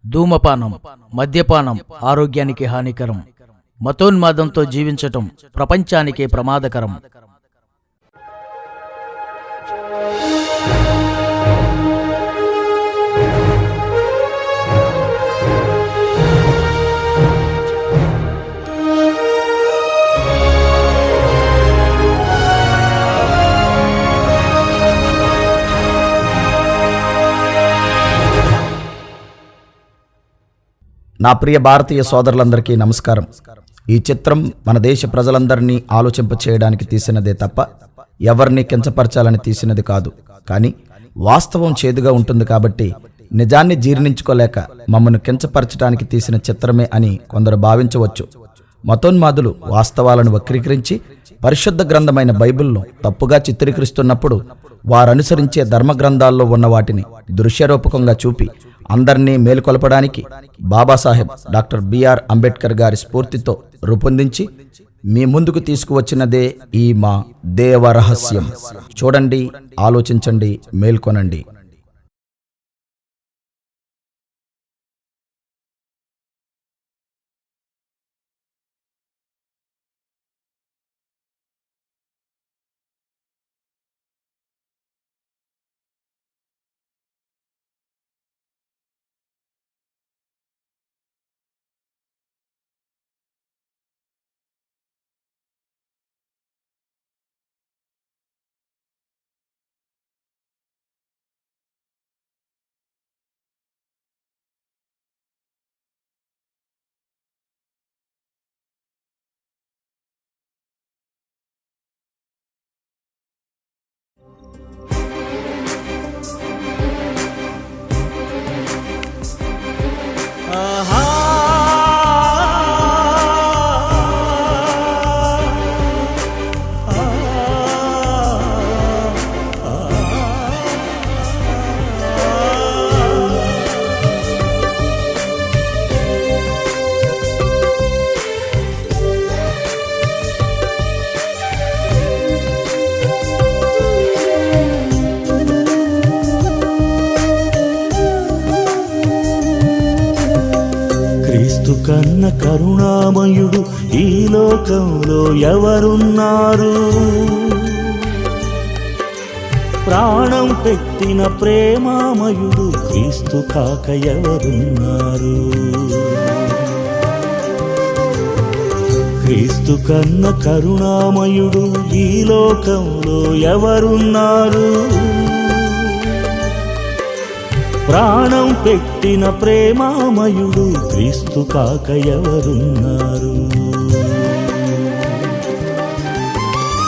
ధూమపానం, మద్యపానం ఆరోగ్యానికి హానికరం. మతోన్మాదంతో జీవించటం ప్రపంచానికే ప్రమాదకరం. నా ప్రియ భారతీయ సోదరులందరికీ నమస్కారం. ఈ చిత్రం మన దేశ ప్రజలందరినీ ఆలోచింప చేయడానికి తీసినదే తప్ప ఎవరిని కించపరచాలని తీసినది కాదు. కానీ వాస్తవం చేదుగా ఉంటుంది కాబట్టి నిజాన్ని జీర్ణించుకోలేక మమ్మను కించపరచడానికి తీసిన చిత్రమే అని కొందరు భావించవచ్చు. మతోన్మాదులు వాస్తవాలను వక్రీకరించి పరిశుద్ధ గ్రంథమైన బైబిల్ను తప్పుగా చిత్రీకరిస్తున్నప్పుడు వారనుసరించే ధర్మ గ్రంథాల్లో ఉన్న వాటిని దృశ్యరూపకంగా చూపి అందరినీ మేలుకొల్పడానికి బాబాసాహెబ్ డాక్టర్ బిఆర్ అంబేద్కర్ గారి స్ఫూర్తితో రూపొందించి మీ ముందుకు తీసుకువచ్చినదే ఈ మా దేవ రహస్యం. చూడండి, ఆలోచించండి, మేల్కొనండి. క్రీస్తు కన్న కరుణామయుడు ఈ లోకంలో ఎవరున్నారు? ప్రాణం పెట్టిన ప్రేమామయుడు క్రీస్తు కాక ఎవరున్నారు? క్రీస్తు కన్న కరుణామయుడు ఈ లోకంలో ఎవరున్నారు? ప్రాణం పెట్టిన ప్రేమామయుడు క్రీస్తు కాక ఎవరున్నారు?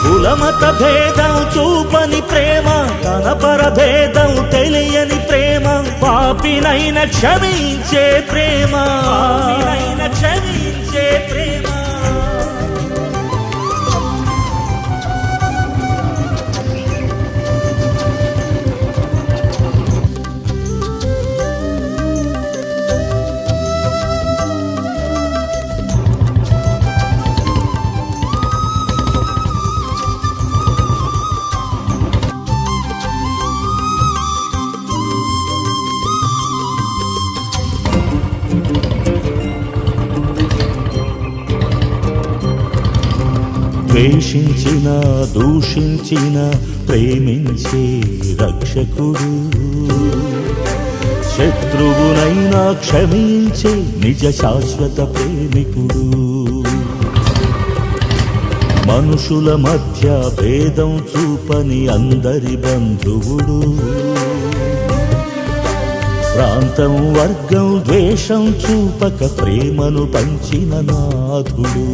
కులమత భేదం చూపని ప్రేమ, తన పరభేదం తెలియని ప్రేమ, పాపినైన క్షమించే ప్రేమ, క్షమించే ప్రేమ. ద్వేషించిన, దూషించిన ప్రేమించే రక్షకుడు, శత్రువునైనా క్షమించే నిజ శాశ్వత ప్రేమికుడు. మనుషుల మధ్య భేదం చూపని అందరి బంధువుడు, ప్రాంతం వర్గం ద్వేషం చూపక ప్రేమను పంచిన నాథుడు.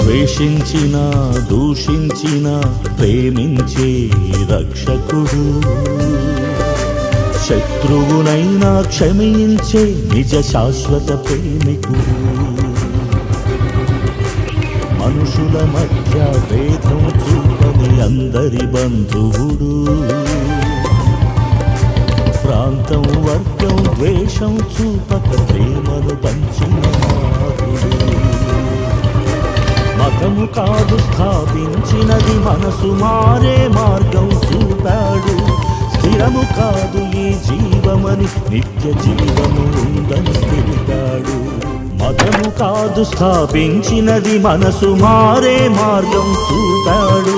ద్వేషించిన, దూషించిన ప్రేమించే రక్షకుడు, శత్రువునైనా క్షమించే నిజ శాశ్వత ప్రేమికుడు. మనుషుల మధ్య భేదం చూపని అందరి బంధువుడు, ప్రాంతం వర్గం ద్వేషం చూపక ప్రేమను పంచిన నాథుడు. మత మతము కాదు స్థాపించినది, మనసు మారే మార్గం చూపాడు. స్థిరము కాదు ఈ జీవమని, నిత్య జీవము ఉందని తెలిపాడు. మతము కాదు స్థాపించినది, మనసు మారే మార్గం చూపాడు.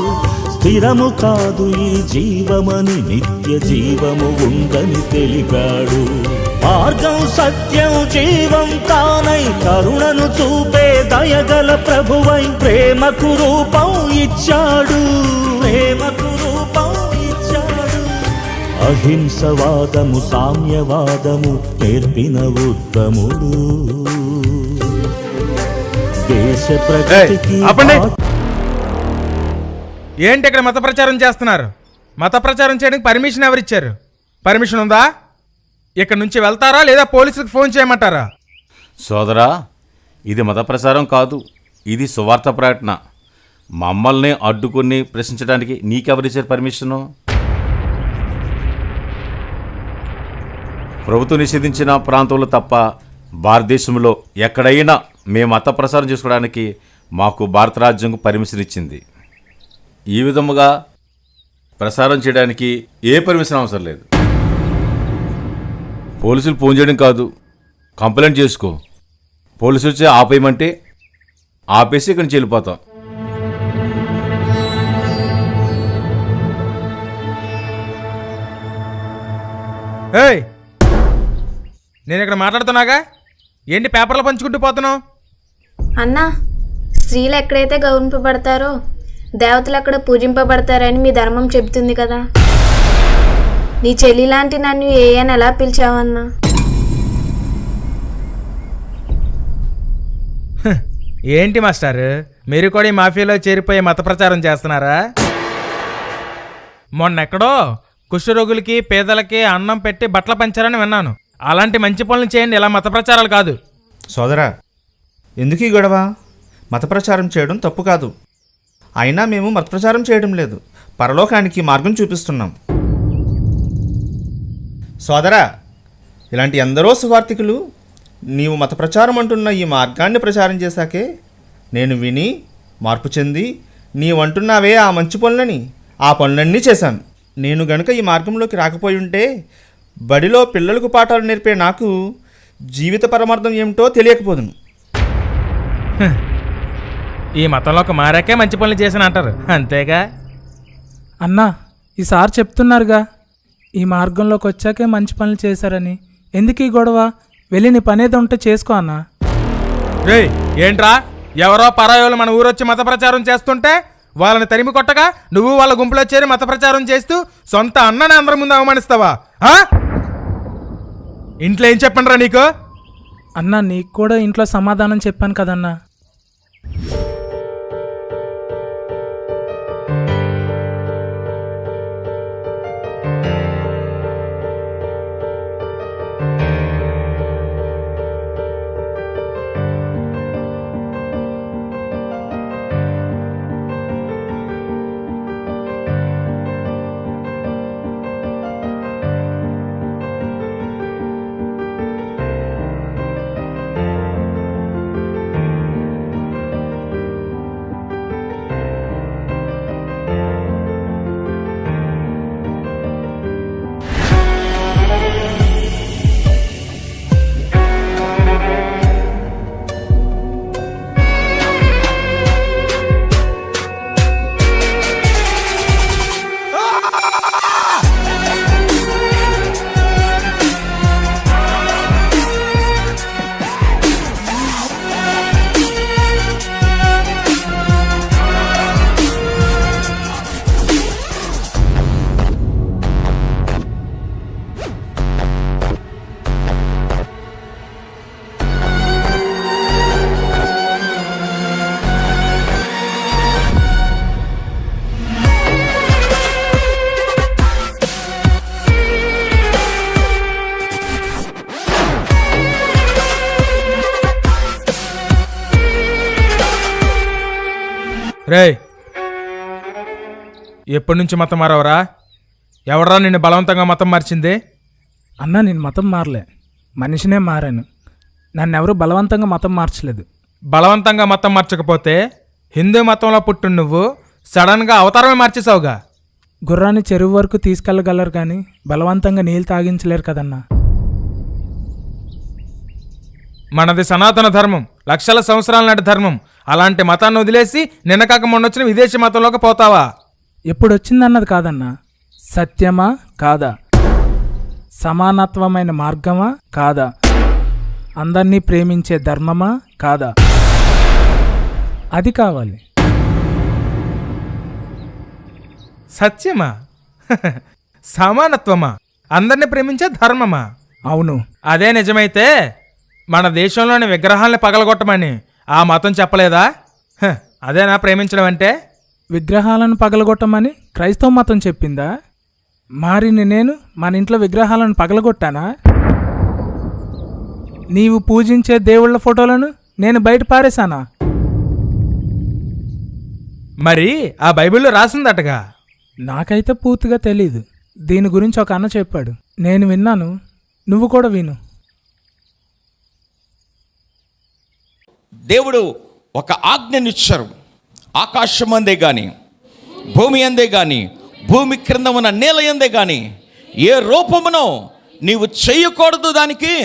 స్థిరము కాదు ఈ జీవమని, నిత్య జీవము ఉందని తెలిపాడు. మార్గం సత్యం జీవం తానై, కరుణను చూపే దయగల ప్రభువై, ప్రేమకు రూపం ఇచ్చాడు, ప్రేమకు రూపం ఇచ్చాడు. అహింసవాదము సామ్యవాదము నేర్పిన ఉత్తముడు. దేశ ప్రగతికి ఏంటి ఇక్కడ మత ప్రచారం చేస్తున్నారు? మత ప్రచారం చేయడానికి పర్మిషన్ ఎవరిచ్చారు? పర్మిషన్ ఉందా? ఇక్కడ నుంచి వెళ్తారా లేదా పోలీసులకు ఫోన్ చేయమంటారా? సోదరా, ఇది మత ప్రచారం కాదు, ఇది సువార్త ప్రకటన. మమ్మల్ని అడ్డుకుని ప్రశ్నించడానికి నీకెవరిచ్చారు పర్మిషను? ప్రభుత్వం నిషేధించిన ప్రాంతంలో తప్ప భారతదేశంలో ఎక్కడైనా మేము మత ప్రచారం చేసుకోవడానికి మాకు భారత రాజ్యాంగం పర్మిషన్ ఇచ్చింది. ఈ విధముగా ప్రసారం చేయడానికి ఏ పర్మిషన్ అవసరం లేదు. పోలీసులు ఫోన్ చేయడం కాదు, కంప్లైంట్ చేసుకో. పోలీసులు వచ్చి ఆపేయమంటే ఆపేసి ఇక్కడి నుంచి వెళ్ళిపోతాం. ఏయ్, నేను ఇక్కడ మాట్లాడుతున్నాగా, ఏంటి పేపర్లు పంచుకుంటూ పోతున్నావు? అన్నా, స్త్రీలు ఎక్కడైతే గౌరవింపబడతారో దేవతలు అక్కడ పూజింపబడతారని మీ ధర్మం చెబుతుంది కదా. నీ చెల్లి లాంటి నన్ను ఏ అని ఎలా పిలిచావన్నా? ఏంటి మాస్టర్, మీరు కూడా ఈ మాఫియాలో చేరిపోయి మత ప్రచారం చేస్తున్నారా? మొన్నెక్కడో కుష్ఠరోగులకి పేదలకి అన్నం పెట్టి బట్టలు పంచారని విన్నాను. అలాంటి మంచి పనులు చేయండి, ఇలా మత ప్రచారాలు కాదు. సోదరా, ఎందుకు ఈ గొడవ? మత ప్రచారం చేయడం తప్పు కాదు. అయినా మేము మత ప్రచారం చేయడం లేదు, పరలోకానికి మార్గం చూపిస్తున్నాం. సోదరా, ఇలాంటి ఎందరో సువార్థికులు నీవు మత ప్రచారం అంటున్న ఈ మార్గాన్ని ప్రచారం చేశాకే నేను విని మార్పు చెంది నీవంటున్నావే ఆ మంచి పనులని, ఆ పనులన్నీ చేశాను. నేను గనుక ఈ మార్గంలోకి రాకపోయి ఉంటే బడిలో పిల్లలకు పాఠాలు నేర్పే నాకు జీవిత పరమార్థం ఏమిటో తెలియకపోదును. ఈ మతంలోకి మారాకే మంచి పనులు చేసిన అంటారు, అంతేగా? అన్నా, ఈసారి చెప్తున్నారుగా ఈ మార్గంలోకి వచ్చాకే మంచి పనులు చేశారని. ఎందుకు ఈ గొడవ? వెళ్ళి నీ పనేదో ఉంటే చేసుకో అన్నా. రే, ఏంట్రా, ఎవరో పరాయోళ్ళు మన ఊరొచ్చి మత ప్రచారం చేస్తుంటే వాళ్ళని తరిమి కొట్టగా నువ్వు వాళ్ళ గుంపులో చేరి మత ప్రచారం చేస్తూ సొంత అన్నని అందరి ముందు అవమానిస్తావా? ఇంట్లో ఏం చెప్పండిరా నీకు? అన్నా, నీకు కూడా ఇంట్లో సమాధానం చెప్పాను కదన్నా. రే, ఎప్పటి నుంచి మతం మారవరా? ఎవడరా నిన్ను బలవంతంగా మతం మార్చింది? అన్నా, నేను మతం మారలే, మనిషినే మారాను. నన్నెవరూ బలవంతంగా మతం మార్చలేదు. బలవంతంగా మతం మార్చకపోతే హిందూ మతంలో పుట్టిన నువ్వు సడన్గా అవతారమే మార్చేసావుగా. గుర్రాన్ని చెరువు వరకు తీసుకెళ్ళగలరు కానీ బలవంతంగా నీళ్ళు తాగించలేరు కదన్నా. మనది సనాతన ధర్మం, లక్షల సంవత్సరాల నాటి ధర్మం. అలాంటి మతాన్ని వదిలేసి నిన్న కాక మొన్నొచ్చిన విదేశీ మతంలోకి పోతావా? ఎప్పుడొచ్చిందన్నది కాదన్నా, సత్యమా కాదా, సమానత్వమైన మార్గమా కాదా, అందరినీ ప్రేమించే ధర్మమా కాదా, అది కావాలి. సత్యమా? సమానత్వమా? అందరిని ప్రేమించే ధర్మమా? అవును. అదే నిజమైతే మన దేశంలోని విగ్రహాల్ని పగలగొట్టమని ఆ మతం చెప్పలేదా? అదేనా ప్రేమించడం అంటే? విగ్రహాలను పగలగొట్టమని క్రైస్తవ మతం చెప్పిందా? మారిని నేను మన ఇంట్లో విగ్రహాలను పగలగొట్టానా? నీవు పూజించే దేవుళ్ళ ఫోటోలను నేను బయట పారేశానా? మరి ఆ బైబిల్లో రాసిందటగా. నాకైతే పూర్తిగా తెలీదు. దీని గురించి ఒక అన్న చెప్పాడు, నేను విన్నాను, నువ్వు కూడా విను. దేవుడు ఒక ఆజ్ఞనిచ్చారు. ఆకాశం అందే కానీ, భూమి అందే కానీ, భూమి క్రింద ఉన్న నేల అందే కానీ ఏ రూపమునో నీవు చేయకూడదు, దానికి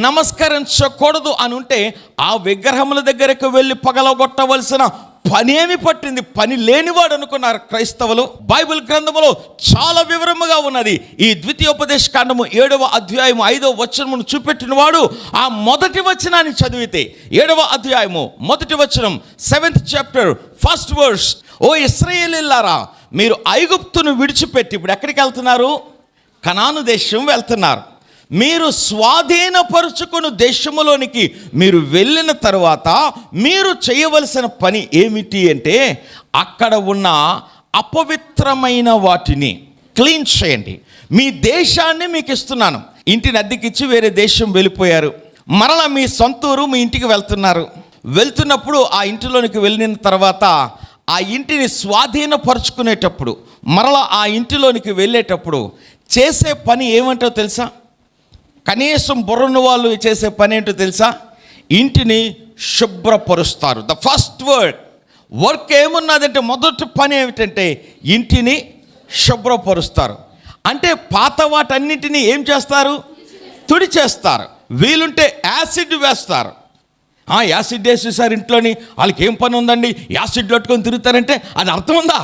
నమస్కరించకూడదు అని ఉంటే ఆ విగ్రహముల దగ్గరకు వెళ్ళి పగలగొట్టవలసిన పనేమి పట్టింది? పని లేనివాడు అనుకున్నారు క్రైస్తవులు. బైబిల్ గ్రంథములో చాలా వివరముగా ఉన్నది. ఈ ద్వితీయోపదేశ కాండము 7వ అధ్యాయము 5వ వచనమును చూపెట్టిన వాడు ఆ మొదటి వచనాన్ని చదివితే, 7వ అధ్యాయము మొదటి వచనం, 7th chapter 1st verse, ఓ ఇశ్రాయేలీయులారా, మీరు ఐగుప్తును విడిచిపెట్టి ఇప్పుడు ఎక్కడికి వెళ్తున్నారు? కనాను దేశం వెళ్తున్నారు. మీరు స్వాధీనపరుచుకుని దేశములోనికి మీరు వెళ్ళిన తర్వాత మీరు చేయవలసిన పని ఏమిటి అంటే, అక్కడ ఉన్న అపవిత్రమైన వాటిని క్లీన్ చేయండి. మీ దేశాన్ని మీకు ఇస్తున్నాను. ఇంటిని అద్దెకిచ్చి వేరే దేశం వెళ్ళిపోయారు, మరలా మీ సొంతూరు మీ ఇంటికి వెళ్తున్నారు. వెళ్తున్నప్పుడు ఆ ఇంటిలోనికి వెళ్ళిన తర్వాత ఆ ఇంటిని స్వాధీనపరుచుకునేటప్పుడు, మరలా ఆ ఇంటిలోనికి వెళ్ళేటప్పుడు చేసే పని ఏమంటో తెలుసా? కనీసం బుర్రను వాళ్ళు చేసే పని ఏంటో తెలుసా? ఇంటిని శుభ్రపరుస్తారు. ద ఫస్ట్ వర్క్ ఏమున్నదంటే, మొదటి పని ఏమిటంటే ఇంటిని శుభ్రపరుస్తారు. అంటే పాత వాటన్నింటినీ ఏం చేస్తారు? తుడిచేస్తారు. వీలుంటే యాసిడ్ వేస్తారు. యాసిడ్ వేసేసారు ఇంట్లోని, వాళ్ళకి ఏం పని ఉందండి, యాసిడ్ పట్టుకొని తిరుగుతారంటే అది అర్థం ఉందా?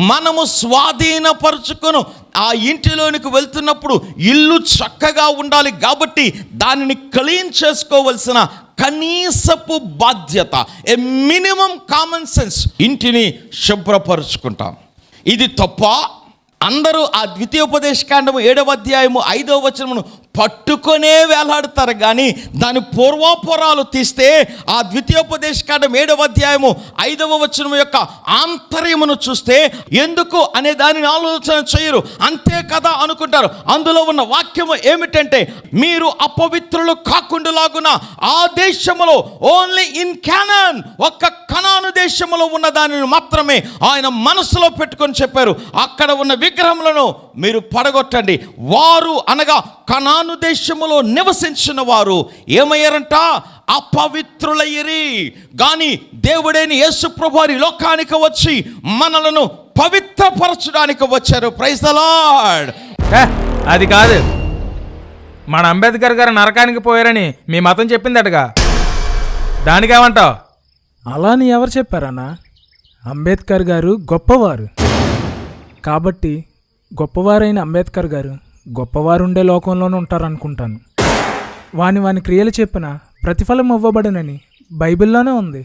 మనము స్వాధీనపరుచుకొని ఆ ఇంటిలోనికి వెళ్తున్నప్పుడు ఇల్లు చక్కగా ఉండాలి కాబట్టి దానిని క్లీన్ చేసుకోవలసిన కనీసపు బాధ్యత, ఏ మినిమం కామన్ సెన్స్, ఇంటిని శుభ్రపరుచుకుంటాం. ఇది తప్ప? అందరూ ఆ ద్వితీయోపదేశ కాండము 7వ అధ్యాయము 5వ వచనమును పట్టుకొనే వేలాడుతారు, కానీ దాని పూర్వాపురాలు తీస్తే ఆ ద్వితీయోపదేశ కాండం 7వ అధ్యాయము 5వ వచనం యొక్క ఆంతర్యమును చూస్తే ఎందుకు అనే దానిని ఆలోచన చేయరు. అంతే కదా అనుకుంటారు. అందులో ఉన్న వాక్యము ఏమిటంటే, మీరు అపవిత్రులు కాకుండాలాగున ఆ దేశములో, ఓన్లీ ఇన్ కానాన్, ఒక్క కనాను దేశములో ఉన్న దానిని మాత్రమే ఆయన మనసులో పెట్టుకొని చెప్పారు. అక్కడ ఉన్న విగ్రహములను మీరు పడగొట్టండి. వారు అనగా కనాను దేశములో నివసించిన వారు ఏమయ్యారంట? అపవిత్రులయ్యిరి. కానీ దేవుడైన యేసు ప్రభువారి లోకానికి వచ్చి మనలను పవిత్రపరచడానికి వచ్చారు. Praise the Lord. అది కాదు, మన అంబేద్కర్ గారు నరకానికి పోయారని మీ మతం చెప్పిందటగా, దానికేమంటావు? అలా అని ఎవరు చెప్పారన్నా? అంబేద్కర్ గారు గొప్పవారు కాబట్టి గొప్పవారైన అంబేద్కర్ గారు గొప్పవారు ఉండే లోకంలోనే ఉంటారనుకుంటాను. వాని క్రియలు చెప్పిన ప్రతిఫలం ఇవ్వబడనని బైబిల్లోనే ఉంది.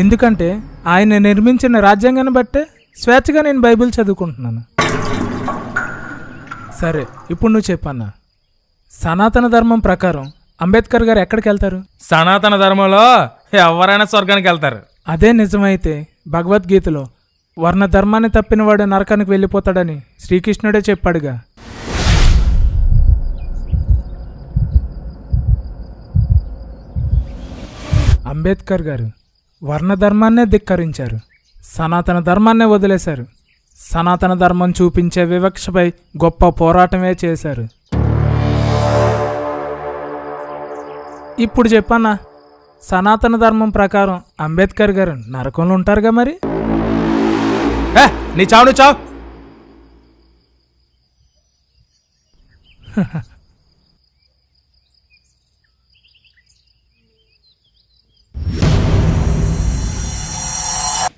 ఎందుకంటే ఆయన నిర్మించిన రాజ్యాంగాన్ని బట్టే స్వేచ్ఛగా నేను బైబిల్ చదువుకుంటున్నాను. సరే, ఇప్పుడు నువ్వు చెప్పన్నా, సనాతన ధర్మం ప్రకారం అంబేద్కర్ గారు ఎక్కడికి వెళ్తారు? సనాతన ధర్మంలో ఎవరైనా స్వర్గానికి వెళ్తారు. అదే నిజమైతే భగవద్గీతలో వర్ణ ధర్మాన్ని తప్పినవాడు నరకానికి వెళ్ళిపోతాడని శ్రీకృష్ణుడే చెప్పాడుగా. అంబేద్కర్ గారు వర్ణ ధర్మాన్నే ధిక్కరించారు, సనాతన ధర్మాన్నే వదిలేశారు. సనాతన ధర్మం చూపించే వివక్షపై గొప్ప పోరాటమే చేశారు. ఇప్పుడు చెప్పన్నా, సనాతన ధర్మం ప్రకారం అంబేద్కర్ గారు నరకంలో ఉంటారుగా మరి. నీ చావు నువ్వు చావు.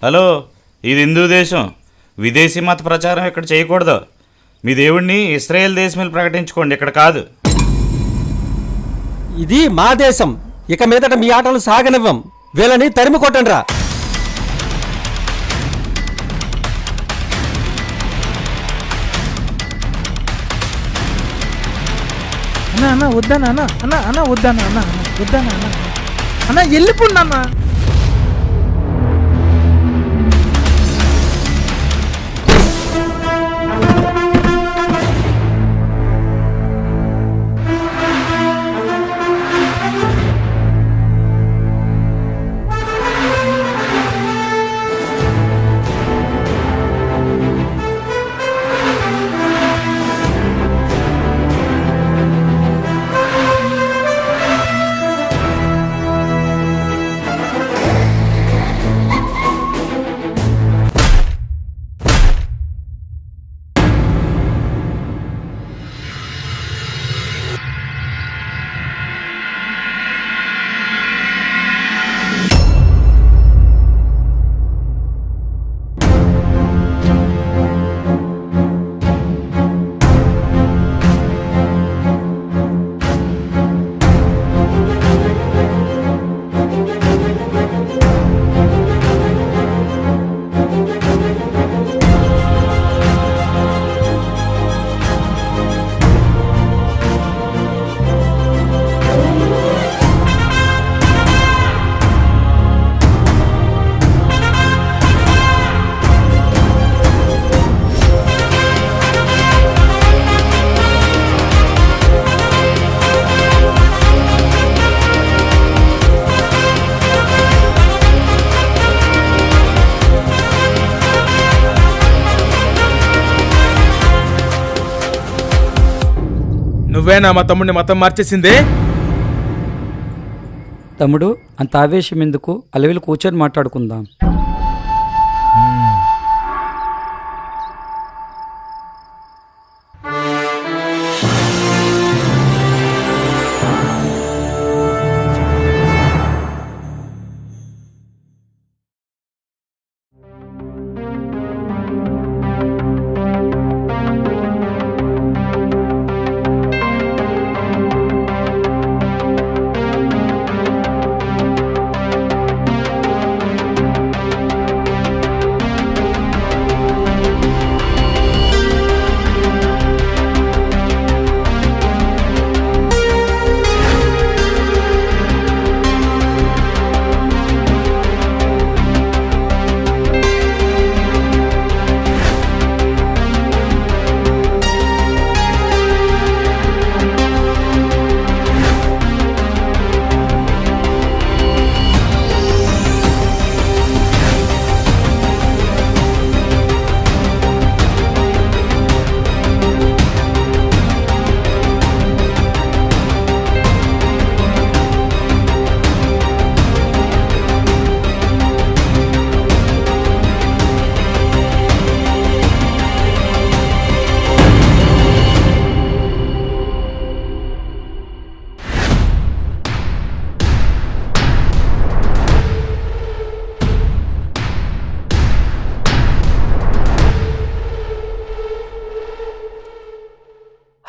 హలో, ఇది హిందూ దేశం. విదేశీ మత ప్రచారం ఇక్కడ చేయకూడదు. మీ దేవుణ్ణి ఇస్రాయేల్ దేశం ప్రకటించుకోండి, ఇక్కడ కాదు. ఇది మా దేశం. ఇక మీదట మీ ఆటలు సాగనివ్వం. వీళ్ళని తరిమి కొట్టండి రా. అన్న అన్న వద్దన్న అన్న అన్న అన్న వద్దన్న అన్న అన్న వద్దన్న అన్న అన్న వెళ్ళిపోండి అన్న. నువ్వేనా మా తమ్ముడిని మతం మార్చేసింది? తమ్ముడు, అంత ఆవేశం ఎందుకు? అలవిలు కూర్చొని మాట్లాడుకుందాం.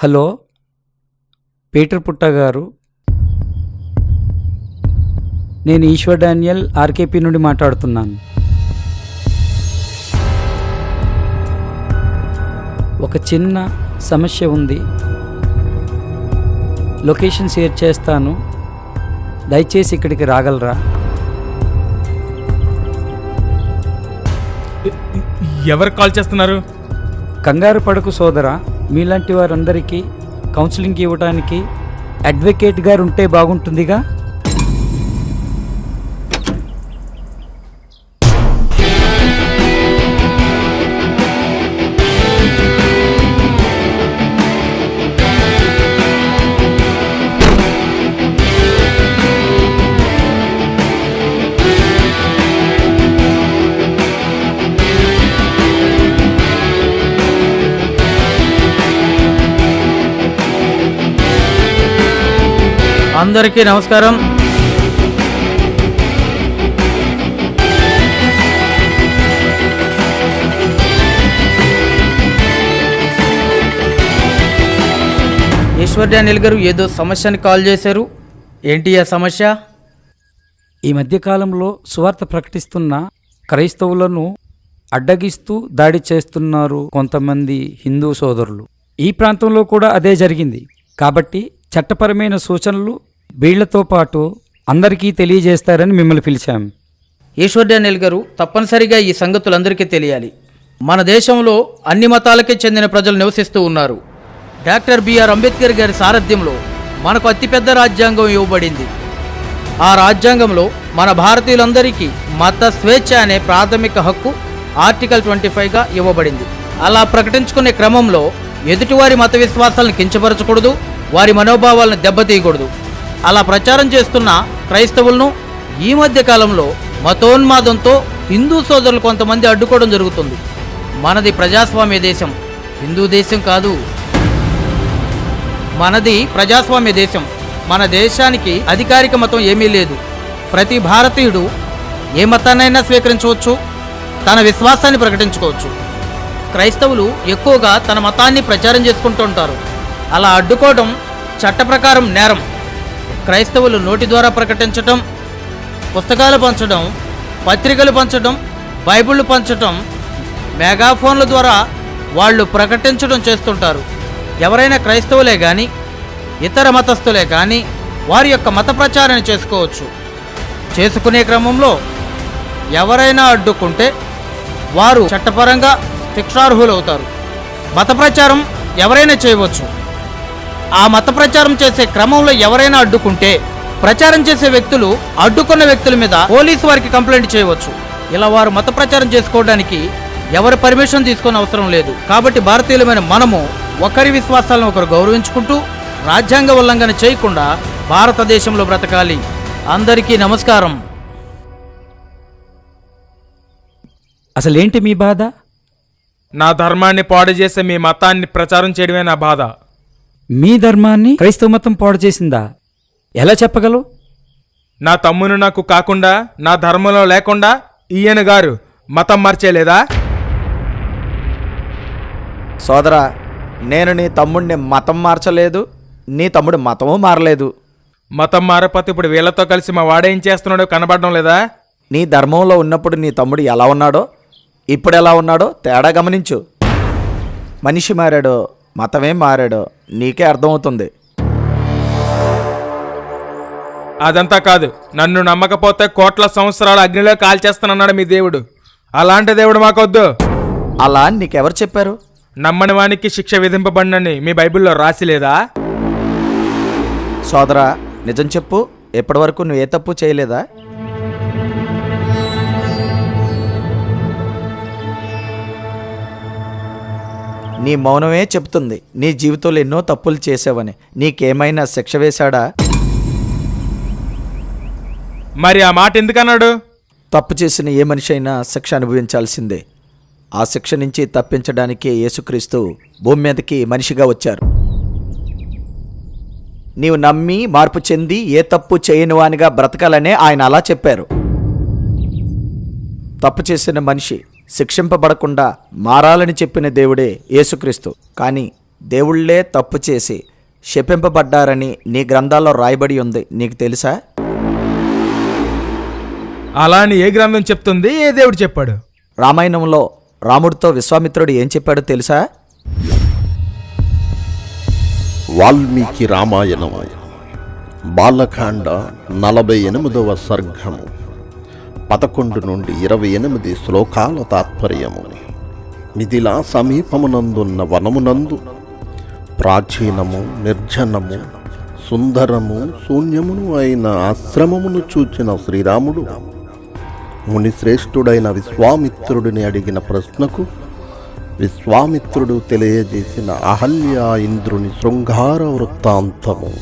హలో, పీటర్ పుట్ట గారు, నేను ఈశ్వర్ డానియల్ ఆర్కేపీ నుండి మాట్లాడుతున్నాను. ఒక చిన్న సమస్య ఉంది. లొకేషన్ షేర్ చేస్తాను, దయచేసి ఇక్కడికి రాగలరా? ఎవరికి కాల్ చేస్తున్నారు? కంగారు పడకు సోదరా, మీలాంటి వారందరికీ కౌన్సిలింగ్ ఇవ్వడానికి అడ్వకేట్ గారు ఉంటే బాగుంటుందిగా. అందరికీ నమస్కారం. ఈశ్వర్ డానియల్ గారు ఏదో సమస్యని కాల్ చేశారు. ఏంటి ఆ సమస్య? ఈ మధ్యకాలంలో సువార్త ప్రకటిస్తున్న క్రైస్తవులను అడ్డగిస్తూ దాడి చేస్తున్నారు కొంతమంది హిందూ సోదరులు. ఈ ప్రాంతంలో కూడా అదే జరిగింది. కాబట్టి చట్టపరమైన సూచనలు వీళ్లతో పాటు అందరికీ తెలియజేస్తారని మిమ్మల్ని పిలిచాం. ఈశ్వర్ డానియల్ గారు, తప్పనిసరిగా ఈ సంగతులందరికీ తెలియాలి. మన దేశంలో అన్ని మతాలకే చెందిన ప్రజలు నివసిస్తూ ఉన్నారు. డాక్టర్ బిఆర్ అంబేద్కర్ గారి సారథ్యంలో మనకు అతిపెద్ద రాజ్యాంగం ఇవ్వబడింది. ఆ రాజ్యాంగంలో మన భారతీయులందరికీ మత స్వేచ్ఛ అనే ప్రాథమిక హక్కు ఆర్టికల్ 25గా ఇవ్వబడింది. అలా ప్రకటించుకునే క్రమంలో ఎదుటివారి మత విశ్వాసాలను కించపరచకూడదు, వారి మనోభావాలను దెబ్బతీయకూడదు. అలా ప్రచారం చేస్తున్న క్రైస్తవులను ఈ మధ్య కాలంలో మతోన్మాదంతో హిందూ సోదరులు కొంతమంది అడ్డుకోవడం జరుగుతుంది. మనది ప్రజాస్వామ్య దేశం, హిందూ దేశం కాదు. మనది ప్రజాస్వామ్య దేశం. మన దేశానికి అధికారిక మతం ఏమీ లేదు. ప్రతి భారతీయుడు ఏ మతాన్నైనా స్వీకరించవచ్చు, తన విశ్వాసాన్ని ప్రకటించుకోవచ్చు. క్రైస్తవులు ఎక్కువగా తన మతాన్ని ప్రచారం చేసుకుంటూ ఉంటారు. అలా అడ్డుకోవడం చట్ట ప్రకారం నేరం. క్రైస్తవులు నోటి ద్వారా ప్రకటించడం, పుస్తకాలు పంచడం, పత్రికలు పంచడం, బైబిళ్ళు పంచడం, మెగాఫోన్ల ద్వారా వాళ్ళు ప్రకటించడం చేస్తుంటారు. ఎవరైనా క్రైస్తవులే కానీ ఇతర మతస్థులే కానీ వారి యొక్క మత ప్రచారాన్ని చేసుకోవచ్చు. చేసుకునే క్రమంలో ఎవరైనా అడ్డుకుంటే వారు చట్టపరంగా శిక్షార్హులవుతారు. మత ప్రచారం ఎవరైనా చేయవచ్చు. ఆ మత ప్రచారం చేసే క్రమంలో ఎవరైనా అడ్డుకుంటే ప్రచారం చేసే వ్యక్తులు అడ్డుకున్న వ్యక్తుల మీద పోలీసు వారికి కంప్లైంట్ చేయవచ్చు. ఇలా వారు మత ప్రచారం చేసుకోవడానికి ఎవరి పర్మిషన్ తీసుకునే అవసరం లేదు. కాబట్టి భారతీయులమైన మనము ఒకరి విశ్వాసాలను ఒకరు గౌరవించుకుంటూ రాజ్యాంగ ఉల్లంఘన చేయకుండా భారతదేశంలో బ్రతకాలి. అందరికీ నమస్కారం. అసలేంటి మీ బాధ? నా ధర్మాన్ని పాడు చేసే మీ మతాన్ని ప్రచారం చేయడమే నా బాధ. మీ ధర్మాన్ని క్రైస్తవ మతం పాడు చేసిందా? ఎలా చెప్పగలవు? నా తమ్మును నాకు కాకుండా, నా ధర్మంలో లేకుండా ఈయన గారు మతం మార్చేలేదా? సోదరా, నేను నీ తమ్ముడిని మతం మార్చలేదు, నీ తమ్ముడు మతము మారలేదు. మతం మారపోతే ఇప్పుడు వీళ్ళతో కలిసి మా వాడేం చేస్తున్నాడో కనబడడం లేదా? నీ ధర్మంలో ఉన్నప్పుడు నీ తమ్ముడు ఎలా ఉన్నాడో ఇప్పుడు ఎలా ఉన్నాడో తేడా గమనించు. మనిషి మారాడో మతమేం మారాడో నీకే అర్థమవుతుంది. అదంతా కాదు, నన్ను నమ్మకపోతే కోట్ల సంవత్సరాలు అగ్నిలో కాల్చేస్తానన్నాడు మీ దేవుడు. అలాంటి దేవుడు మాకొద్దు. అలా నీకెవరు చెప్పారు? నమ్మని వానికి శిక్ష విధింపబడినని మీ బైబిల్లో రాసి లేదా? సోదరా, నిజం చెప్పు, ఎప్పటివరకు నువ్వు ఏ తప్పు చేయలేదా? నీ మౌనమే చెప్తుంది నీ జీవితంలో ఎన్నో తప్పులు చేసావని. నీకేమైనా శిక్ష వేశాడా? మరి ఆ మాట ఎందుకన్నాడు? తప్పు చేసిన ఏ మనిషి అయినా శిక్ష అనుభవించాల్సిందే. ఆ శిక్ష నుంచి తప్పించడానికే యేసుక్రీస్తు భూమి మీదకి మనిషిగా వచ్చారు. నీవు నమ్మి మార్పు చెంది ఏ తప్పు చేయని వానిగా బ్రతకాలనే ఆయన అలా చెప్పారు. తప్పు చేసిన మనిషి శిక్షింపబడకుండా మారాలని చెప్పిన దేవుడే యేసుక్రీస్తు. కానీ దేవుళ్లే తప్పు చేసి శపింపబడ్డారని నీ గ్రంథాల్లో రాయబడి ఉంది. నీకు తెలుసా? అలా అని ఏ గ్రంథం చెప్తుంది? ఏ దేవుడు చెప్పాడు? రామాయణంలో రాముడితో విశ్వామిత్రుడు ఏం చెప్పాడో తెలుసా? వాల్మీకి రామాయణం బాలకాండ 48వ సర్గము 11 నుండి 28 శ్లోకాల తాత్పర్యము. మిథిలా సమీపమునందున్న వనమునందు ప్రాచీనము, నిర్జనము, సుందరము, శూన్యమును అయిన ఆశ్రమమును చూచిన శ్రీరాముడు మునిశ్రేష్ఠుడైన విశ్వామిత్రుడిని అడిగిన ప్రశ్నకు విశ్వామిత్రుడు తెలియజేసిన అహల్య ఇంద్రుని శృంగార వృత్తాంతము.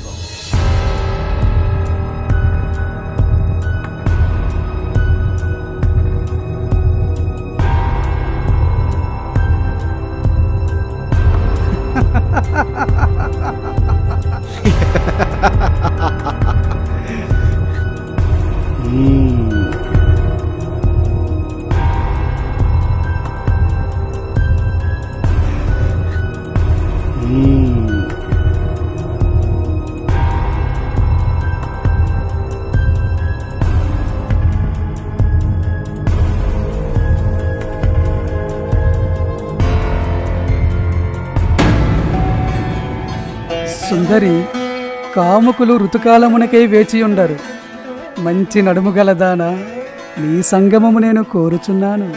సుందరి, కాముకులు ఋతుకాలమునకై వేచియుండరు. మంచి నడుము గలదానా, నీ సంగమము నేను కోరుచున్నాను.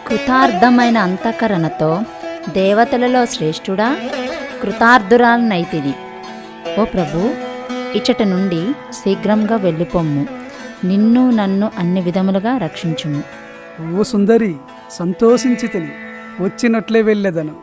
కృతార్థమైన అంతఃకరణతో దేవతలలో శ్రేష్ఠుడా, కృతార్థురాలనైతిది. ఓ ప్రభు, ఇచ్చట నుండి శీఘ్రంగా వెళ్ళిపోమ్ము. నిన్ను నన్ను అన్ని విధములుగా రక్షించుము. ఓ సుందరి, సంతోషించితిని, వచ్చినట్లే వెళ్ళెదను.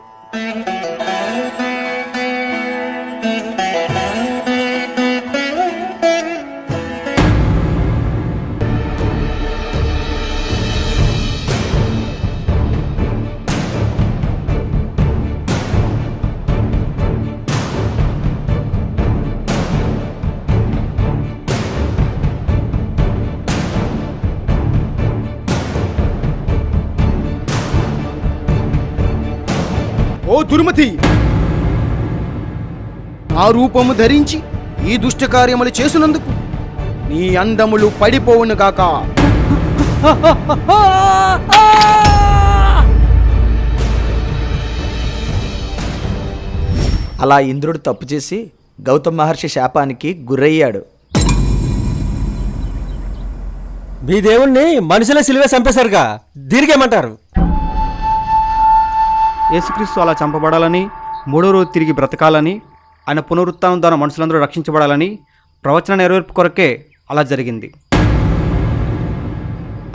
ఓ దుర్మతి, ఆ రూపము ధరించి ఈ దుష్ట కార్యములు చేసినందుకు నీ అందములు పడిపోవునుగాక. అలా ఇంద్రుడు తప్పు చేసి గౌతమ మహర్షి శాపానికి గురయ్యాడు. మీ దేవుణ్ణి మనుషుల సిలువే చంపేశారుగా, దీనికేమంటారు? యేసుక్రీస్తు అలా చంపబడాలని, మూడో రోజు తిరిగి బ్రతకాలని, ఆయన పునరుత్థానం ద్వారా మనుషులందరూ రక్షించబడాలని ప్రవచన నెరవేర్పు కొరకే అలా జరిగింది.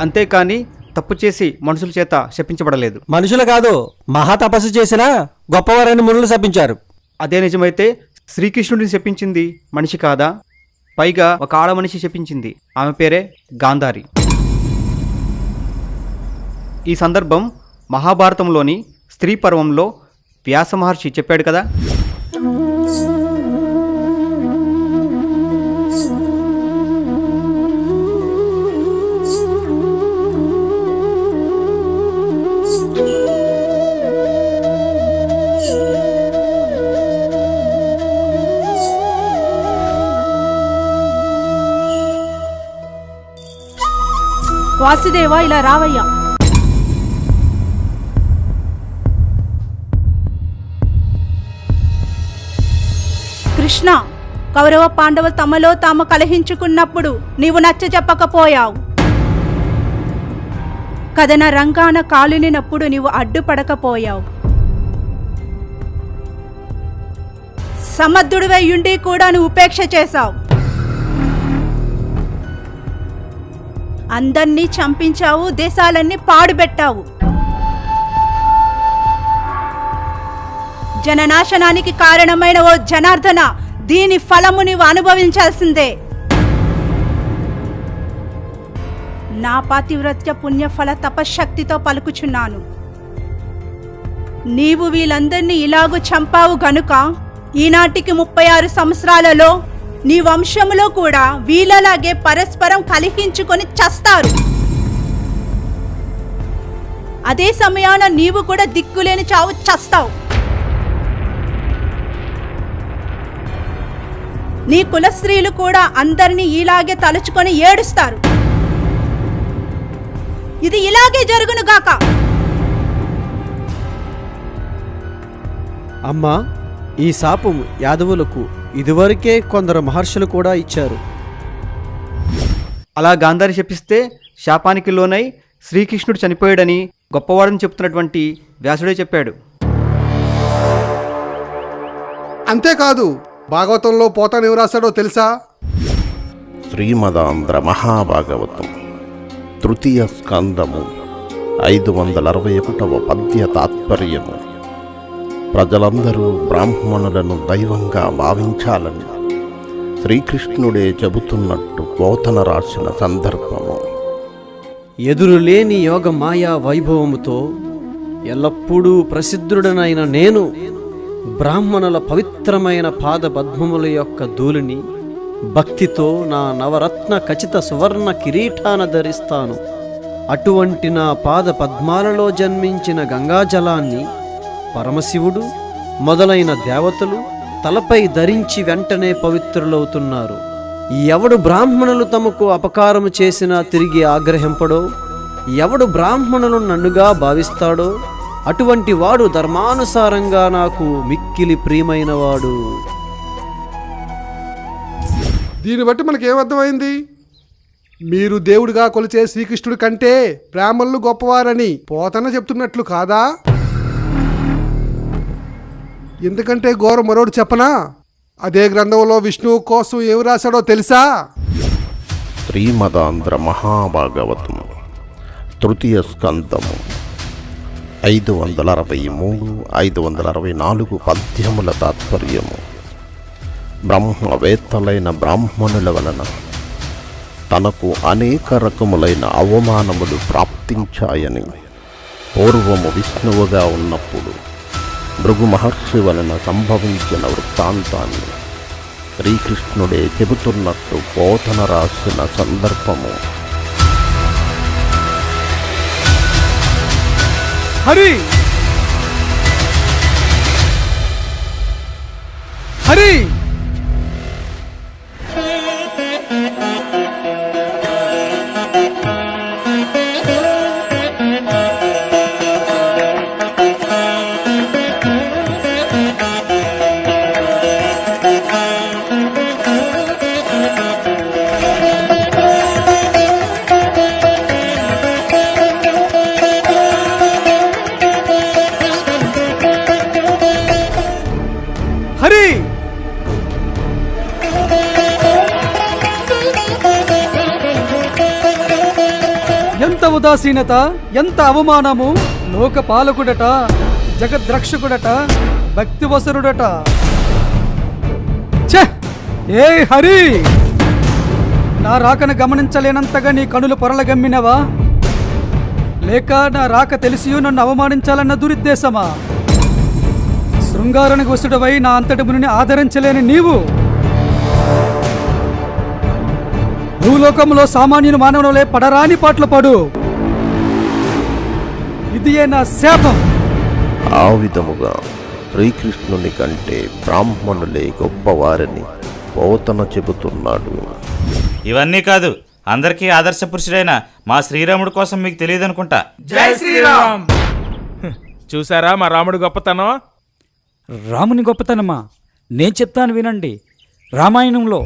అంతేకాని తప్పు చేసి మనుషుల చేత శపించబడలేదు. మనుషులు కాదు, మహా తపస్సు చేసిన గొప్పవారని మునులు శపించారు. అదే నిజమైతే శ్రీకృష్ణుడిని శపించింది మనిషి కాదా? పైగా ఒక ఆడ మనిషి శపించింది, ఆమె పేరే గాంధారి. ఈ సందర్భం మహాభారతంలోని స్త్రీ పర్వంలో వ్యాస మహర్షి చెప్పాడు కదా. వాసుదేవ, ఇలా రావయ్యా. కృష్ణ, కౌరవ పాండవులు తమలో తాము కలహించుకున్నప్పుడు నీవు నచ్చ చెప్పకపోయావు. కథన రంగాన కాలునినప్పుడు నీవు అడ్డుపడకపోయావు. సమర్థుడివై ఉండి కూడా నువ్వు ఉపేక్ష చేశావు. అందర్నీ చంపించావు, దేశాలన్నీ పాడుబెట్టావు. జననాశనానికి కారణమైన ఓ జనార్దన, దీని ఫలము నీవు అనుభవించాల్సిందే. నా పాతివ్రత్య పుణ్యఫల తపశక్తితో పలుకుచున్నాను. నీవు వీళ్ళందరినీ ఇలాగూ చంపావు గనుక ఈనాటికి 36 సంవత్సరాలలో నీ వంశములో కూడా వీళ్ళలాగే పరస్పరం కలిహించుకొని చస్తారు. అదే సమయాన నీవు కూడా దిక్కులేని చావు చస్తావు. నీ కుల స్త్రీలు కూడా అందరినీ ఇలాగే తలుచుకొని ఏడుస్తారు. ఇది ఇలాగే జరుగునుగాక. అమ్మా, ఈ శాపం యాదవులకు ఇదివరకే కొందరు మహర్షులు కూడా ఇచ్చారు. అలా గాంధారి శపిస్తే శాపానికి లోనై శ్రీకృష్ణుడు చనిపోయాడని గొప్పవాడని చెప్తున్నటువంటి వ్యాసుడే చెప్పాడు. అంతేకాదు, భాగవతంలో పోతన ఏం రాశాడో తెలుసా? శ్రీమదాంధ్ర మహాభాగవతం తృతీయ స్కందము 561వ పద్య తాత్పర్యము. ప్రజలందరూ బ్రాహ్మణులను దైవంగా భావించాలని శ్రీకృష్ణుడే చెబుతున్నట్టు పోతన రాసిన సందర్భము. ఎదురులేని యోగ మాయా వైభవముతో ఎల్లప్పుడూ ప్రసిద్ధుడనైన నేను బ్రాహ్మణుల పవిత్రమైన పాద పద్మముల యొక్క ధూళిని భక్తితో నా నవరత్న ఖచ్చిత సువర్ణ కిరీటాన ధరిస్తాను. అటువంటి నా పాద పద్మాలలో జన్మించిన గంగాజలాన్ని పరమశివుడు మొదలైన దేవతలు తలపై ధరించి వెంటనే పవిత్రులవుతున్నారు. ఎవడు బ్రాహ్మణులు తమకు అపకారము చేసినా తిరిగి ఆగ్రహింపడో, ఎవడు బ్రాహ్మణులు నన్నుగా భావిస్తాడో అటువంటి వాడు ధర్మానుసారంగా నాకు మిక్కిలి ప్రియమైనవాడు. దీన్ని బట్టి మనకేమర్థమైంది? మీరు దేవుడిగా కొలిచే శ్రీకృష్ణుడి కంటే బ్రాహ్మణులు గొప్పవారని పోతన చెప్తున్నట్లు కాదా? ఎందుకంటే ఘోర మరోడు చెప్పనా? అదే గ్రంథంలో విష్ణువు కోసం ఏమి రాశాడో తెలుసా? శ్రీమదాంధ్ర మహాభాగవతం తృతీయ స్కందము 563, 564 పద్యముల తాత్పర్యము. బ్రహ్మవేత్తలైన బ్రాహ్మణుల వలన తనకు అనేక రకములైన అవమానములు ప్రాప్తించాయని పూర్వము విష్ణువుగా ఉన్నప్పుడు భృగు మహర్షి వలన సంభవించిన వృత్తాంతాన్ని శ్రీకృష్ణుడే చెబుతున్నట్టు పోతన రాసిన సందర్భము. హరి హరి హరి ఎంత ఉదాసీనత, ఎంత అవమానము! లోక పాలకుడట, జగద్రక్షకుడట, భక్తివసరుడట. ఛే! ఏ హరి, నా రాకను గమనించలేనంతగా నీ కనులు పొరలగమ్మినవా? లేక నా రాక తెలిసియూ నన్ను అవమానించాలన్న దురుద్దేశమా? శృంగారానికి వసుడవై నా అంతటి మునిని ఆదరించలేని నీవు భూలోకంలో సామాన్యుని మానవులే పడరాని పాటలు పడు. ఇదియే నా శాపం. ఆ విధముగా శ్రీకృష్ణుని కంటే బ్రాహ్మణులే గొప్పవారని పోతన చెబుతున్నాడు. ఇవన్నీ కాదు, అందరికీ ఆదర్శ పురుషుడైన మా శ్రీరాముడి కోసం మీకు తెలియదనుకుంటా. జై శ్రీరామ్. చూసారా మా రాముడు గొప్పతనం? రాముని గొప్పతనమా? నేను చెప్తాను వినండి. రామాయణంలో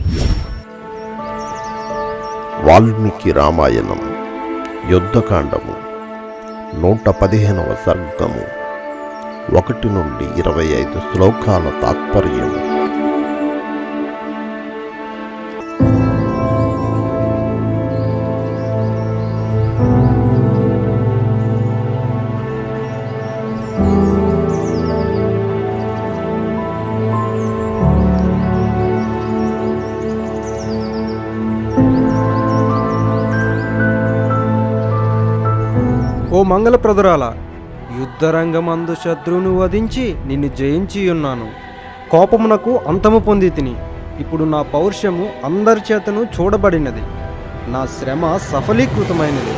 వాల్మీకి రామాయణం యుద్ధకాండము 115వ సర్గము 1 నుండి 25 శ్లోకాల తాత్పర్యము. ఓ మంగళప్రదురాల, యుద్ధరంగమందు శత్రువును వధించి నిన్ను జయించి ఉన్నాను. కోపమునకు అంతము పొంది తిని ఇప్పుడు నా పౌరుషము అందరి చేతను చూడబడినది. నా శ్రమ సఫలీకృతమైనది.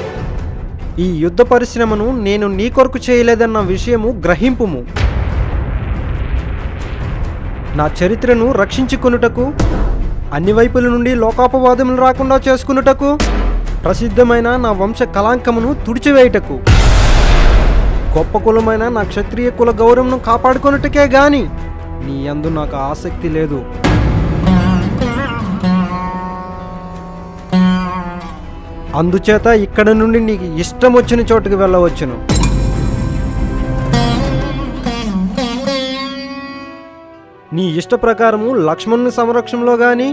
ఈ యుద్ధ పరిశ్రమను నేను నీ కొరకు చేయలేదన్న విషయము గ్రహింపుము. నా చరిత్రను రక్షించుకొనుటకు, అన్ని వైపుల నుండి లోకాపవాదములు రాకుండా చేసుకున్నటకు, ప్రసిద్ధమైన నా వంశ కళాంకమును తుడిచివేయుటకు, గొప్ప కులమైన నా క్షత్రియ కుల గౌరవమును కాపాడుకొనుటకే గాని నీ యందు నాకు ఆసక్తి లేదు. అందుచేత ఇక్కడ నుండి నీకు ఇష్టం వచ్చిన చోటుకు వెళ్ళవచ్చును. నీ ఇష్ట ప్రకారము లక్ష్మణుని సంరక్షణలో గాని,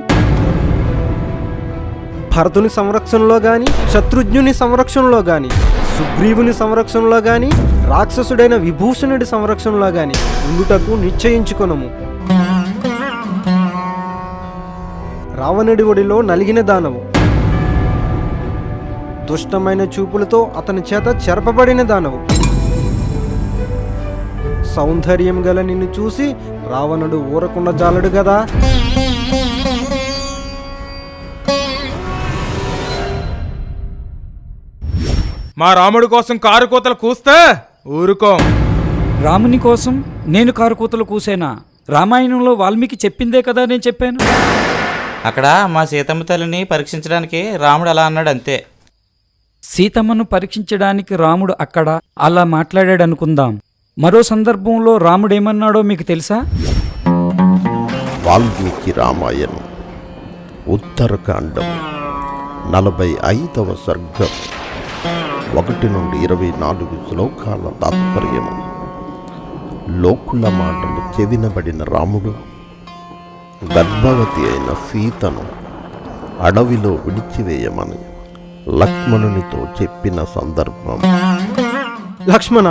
భరతుని సంరక్షణలో గాని, శత్రుఘ్నుని సంరక్షణలో గాని, సుగ్రీవుని సంరక్షణలో గాని, రాక్షసుడైన విభూషణుడి సంరక్షణలో గాని ఉండుటకు నిశ్చయించుకొనము. రావణుడి ఒడిలో నలిగిన దానవు, దుష్టమైన చూపులతో అతని చేత చెరపబడిన దానవు, సౌందర్యం గల నిన్ను చూసి రావణుడు ఊరకుండా జాలడు గదా. మా రాముడి కోసం కారు కూతలు కూస్తే ఊరుకో. రాముని కోసం నేను కారుకూతలు కూసేనా? రామాయణంలో వాల్మీకి చెప్పిందే కదా నేను చెప్పాను. అక్కడ మా సీతమ్మ తల్లిని పరీక్షించడానికి రాముడు అలా అన్నాడు అంతే. సీతమ్మను పరీక్షించడానికి రాముడు అక్కడ అలా మాట్లాడాడు అనుకుందాం. మరో సందర్భంలో రాముడేమన్నాడో మీకు తెలుసా? వాల్మీకి రామాయణం ఉత్తరకాండం 45వ సర్గం 1 నుండి 24 శ్లోకాల తాత్పర్యము. లోకుల మాటలు చెవినబడిన రాముడు గర్భవతి అయిన సీతను అడవిలో విడిచివేయమని లక్ష్మణునితో చెప్పిన సందర్భం. లక్ష్మణ,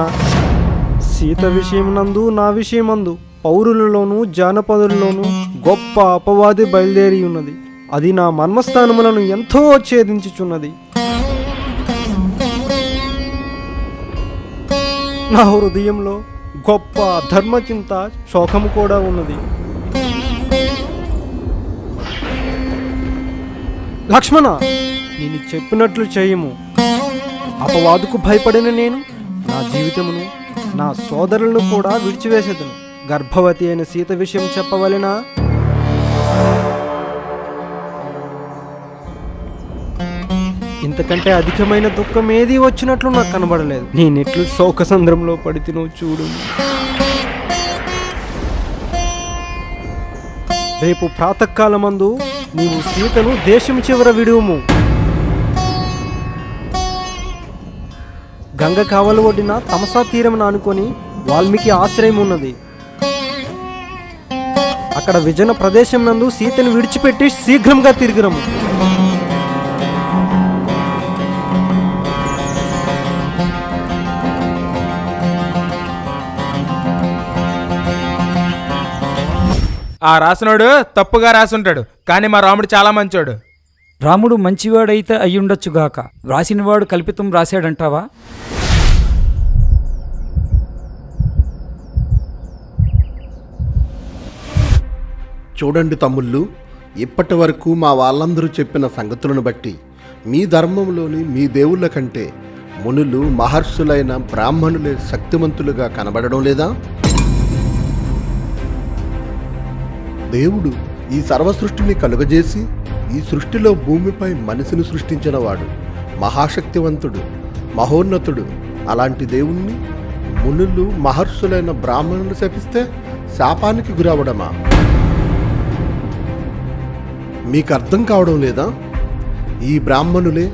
సీత విషయమునందు నా విషయమందు పౌరులలోనూ జానపదులలోనూ గొప్ప అపవాది బయలుదేరి ఉన్నది. అది నా మర్మస్థానములను ఎంతో ఛేదించుచున్నది. నా హృదయంలో గొప్ప ధర్మచింత శోకము కూడా ఉన్నది. లక్ష్మణ, నేను చెప్పినట్లు చేయము. అపవాదుకు భయపడిన నేను నా జీవితమును నా సోదరులను కూడా విడిచివేసేదను. గర్భవతి అయిన సీత విషయం చెప్పవలెనా? ఇంతకంటే అధికమైన దుఃఖం ఏది వచ్చినట్లు నాకు కనబడలేదు. నేనెట్లు శోకసంద్రంలో పడితినో చూడు. రేపు ప్రాతకాలమందు నీవు సీతను దేశం చివర విడువుము. గంగ కావలి ఒడ్డిన తమసా తీరం ఆనుకొని వాల్మీకి ఆశ్రయం ఉన్నది. అక్కడ విజన ప్రదేశం నందు సీతను విడిచిపెట్టి శీఘ్రంగా తిరిగిరము. ఆ రాసినోడు తప్పుగా రాసుంటాడు, కానీ మా రాముడు చాలా మంచోడు. రాముడు మంచివాడైతే అయ్యుండొచ్చుగాక, రాసినవాడు కల్పితం రాశాడంటావా? చూడండి తమ్ముళ్ళు, ఇప్పటి వరకు మా వాళ్ళందరూ చెప్పిన సంగతులను బట్టి మీ ధర్మంలోని మీ దేవుళ్ళ కంటే మునులు మహర్షులైన బ్రాహ్మణులే శక్తిమంతులుగా కనబడడం లేదా? దేవుడు ఈ సర్వసృష్టిని కలుగజేసి ఈ సృష్టిలో భూమిపై మనిషిని సృష్టించినవాడు, మహాశక్తివంతుడు, మహోన్నతుడు. అలాంటి దేవుణ్ణి మునులు మహర్షులైన బ్రాహ్మణులు శపిస్తే శాపానికి గురవడమా? మీకు అర్థం కావడం లేదా? ఈ బ్రాహ్మణులే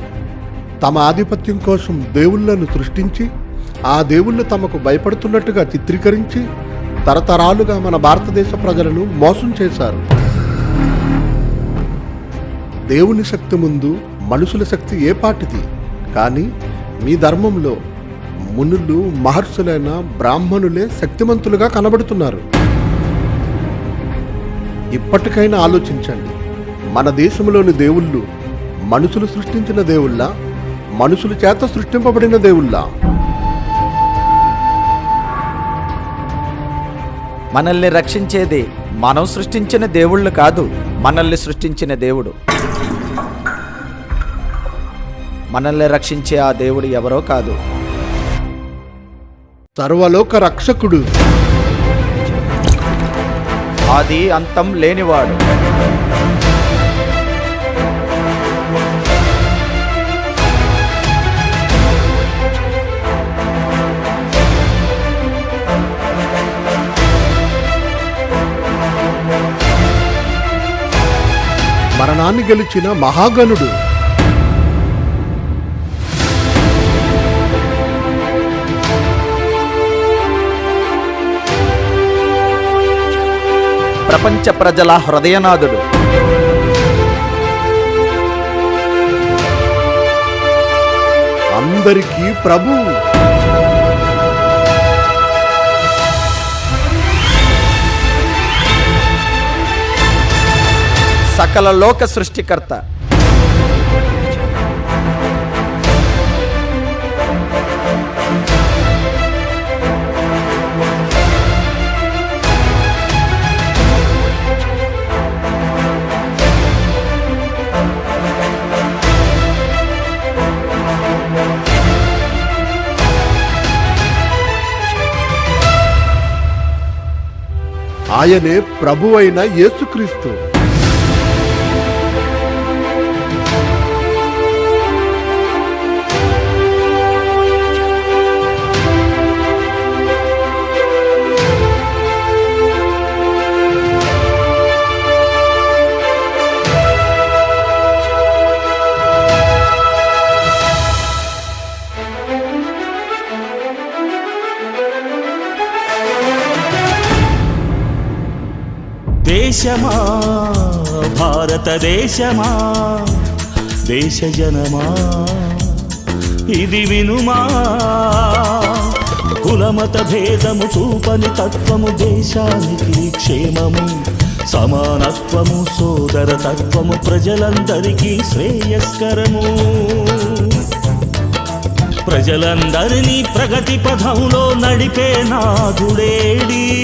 తమ ఆధిపత్యం కోసం దేవుళ్లను సృష్టించి ఆ దేవుళ్ళు తమకు భయపడుతున్నట్టుగా చిత్రీకరించి తరతరాలుగా మన భారతదేశ ప్రజలను మోసం చేశారు. దేవుని శక్తి ముందు మనుషుల శక్తి ఏ పాటిది? కానీ మీ ధర్మంలో మునులు మహర్షులైన బ్రాహ్మణులే శక్తిమంతులుగా కనబడుతున్నారు. ఇప్పటికైనా ఆలోచించండి. మన దేశంలోని దేవుళ్ళు మనుషులు సృష్టించిన దేవుళ్ళ, మనుషుల చేత సృష్టింపబడిన దేవుళ్ళ? మనల్ని రక్షించేది మనం సృష్టించిన దేవుళ్ళు కాదు, మనల్ని సృష్టించిన దేవుడు. మనల్ని రక్షించే ఆ దేవుడు ఎవరో కాదు, సర్వలోక రక్షకుడు, ఆది అంతం లేనివాడు. మరణాన్ని గెలిచిన మహాగణుడు, ప్రపంచ ప్రజల హృదయనాథుడు, అందరికీ ప్రభువు, సకల లోక సృష్టికర్త, ఆయనే ప్రభువైన యేసుక్రీస్తు. దేశమా, భారతదేశమా, దేశజనమా, ఇది వినుమా. కులమత భేదము చూపని తత్వము దేశానికి క్షేమము. సమానత్వము, సోదర తత్వము ప్రజలందరికీ శ్రేయస్కరము. ప్రజలందరినీ ప్రగతి పథంలో నడిపే నాథుడేడి.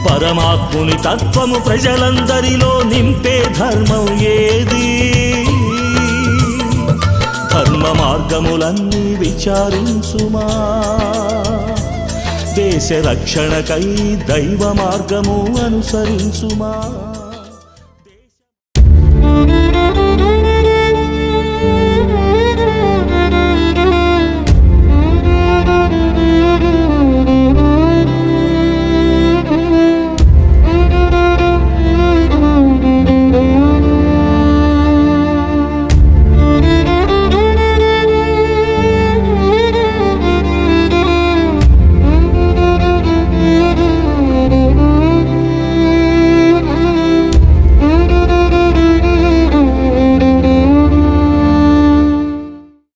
పరమాత్ముని తత్వము ప్రజలందరిలో నింపే ధర్మం ఏది? ధర్మ మార్గములన్నీ విచారించుమా. దేశ రక్షణకై దైవ మార్గము అనుసరించుమా.